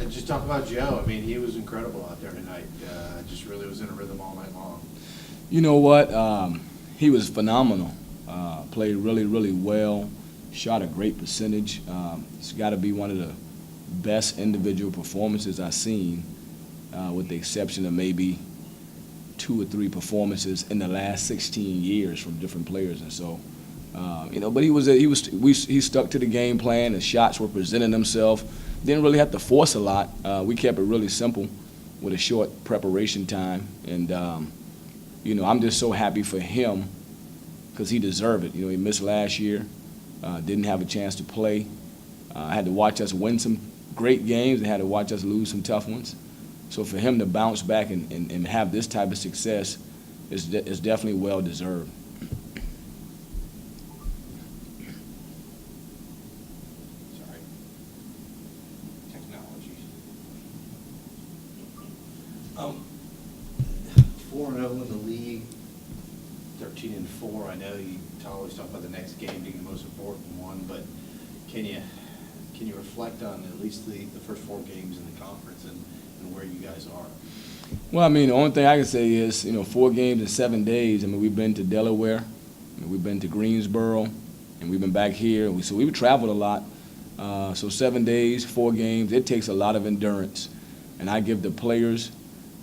just talk about Joe. I mean, he was incredible out there tonight. Just really was in a rhythm all night long. You know what? He was phenomenal. Played really, really well. Shot a great percentage. It's got to be one of the best individual performances I've seen, with the exception of maybe 2 or 3 performances in the last 16 years from different players. And so, but he stuck to the game plan. The shots were presenting themselves. Didn't really have to force a lot. We kept it really simple with a short preparation time. And, I'm just so happy for him because he deserved it. He missed last year, didn't have a chance to play. Had to watch us win some great games and had to watch us lose some tough ones. So for him to bounce back and have this type of success is definitely well deserved. Sorry. Technology. 4-0 in the league, 13-4. I know you always talk about the next game being the most important one, but can you reflect on at least the first 4 games in the conference and where you guys are? Well, I mean, the only thing I can say is, 4 games in 7 days. I mean, we've been to Delaware, we've been to Greensboro, and we've been back here. So we've traveled a lot. So 7 days, 4 games, it takes a lot of endurance. And I give the players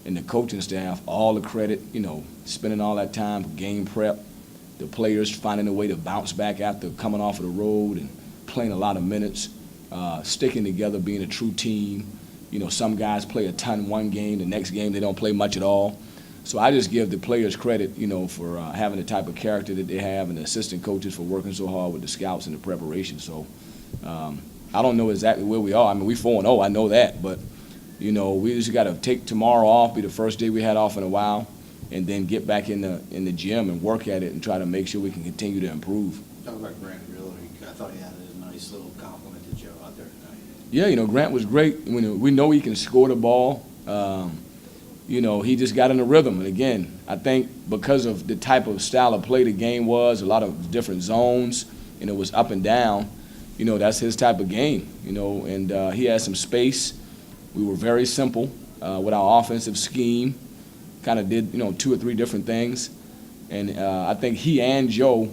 and the coaching staff all the credit, spending all that time for game prep, the players finding a way to bounce back after coming off of the road and playing a lot of minutes, sticking together, being a true team. Some guys play a ton one game, the next game they don't play much at all. So I just give the players credit, for having the type of character that they have, and the assistant coaches for working so hard with the scouts and the preparation. So I don't know exactly where we are. I mean, we 4-0, I know that, but we just got to take tomorrow off, be the first day we had off in a while, and then get back in the gym and work at it and try to make sure we can continue to improve. Talk about Grant Riller. I thought he added a nice little compliment to Joe out there tonight. Yeah, Grant was great. We know he can score the ball. He just got in the rhythm. And again, I think because of the type of style of play the game was, a lot of different zones, and it was up and down, that's his type of game, and he had some space. We were very simple with our offensive scheme, kind of did, 2 or 3 different things. And I think he and Joe,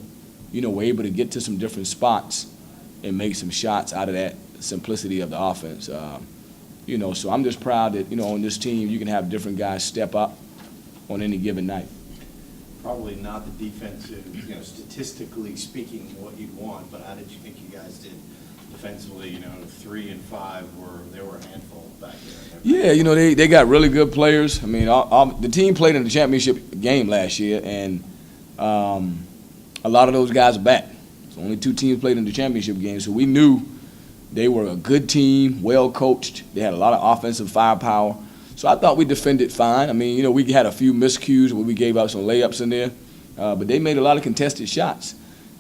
were able to get to some different spots and make some shots out of that simplicity of the offense. So I'm just proud that, on this team, you can have different guys step up on any given night. Probably not the defensive, statistically speaking, what you'd want, but how did you think you guys did defensively? 3 and 5 they were a handful back there. Yeah, they got really good players. I mean, the team played in the championship game last year, and a lot of those guys are back. So only 2 teams played in the championship game, so we knew they were a good team, well coached. They had a lot of offensive firepower. So I thought we defended fine. I mean, we had a few miscues where we gave up some layups in there, but they made a lot of contested shots.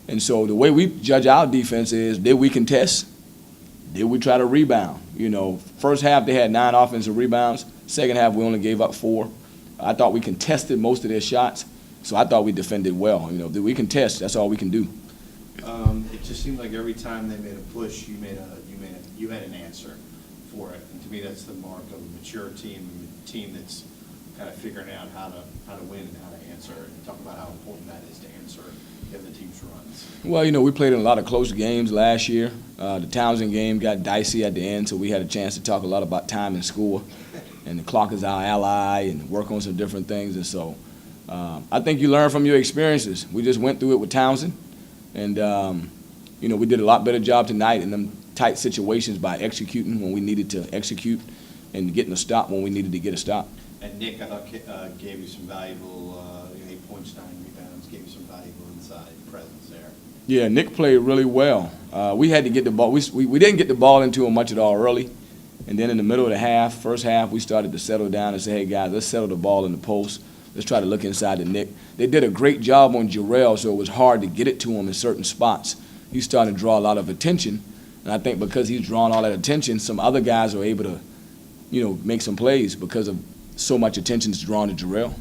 And so the way we judge our defense is, did we contest? Did we try to rebound? First half they had 9 offensive rebounds. Second half we only gave up 4. I thought we contested most of their shots, so I thought we defended well. Did we contest? That's all we can do. It just seemed like every time they made a push, you had an answer for it. And to me, that's the mark of a mature team, a team that's kind of figuring out how to win and how to answer. And talk about how important that is to answer the other team's runs. Well, we played in a lot of close games last year. The Townsend game got dicey at the end, so we had a chance to talk a lot about time and score. And the clock is our ally, and work on some different things. And so I think you learn from your experiences. We just went through it with Townsend. And, we did a lot better job tonight in them tight situations by executing when we needed to execute and getting a stop when we needed to get a stop. And Nick, I thought, gave you some valuable 8 points, 9 rebounds, gave you some valuable inside presence there. Yeah, Nick played really well. We had to get the ball. We didn't get the ball into him much at all early. And then in the middle of the first half, we started to settle down and say, hey, guys, let's settle the ball in the post. Let's try to look inside the Nick. They did a great job on Jarrell, so it was hard to get it to him in certain spots. He's starting to draw a lot of attention. And I think because he's drawn all that attention, some other guys are able to, make some plays because of so much attention is drawn to Jarrell.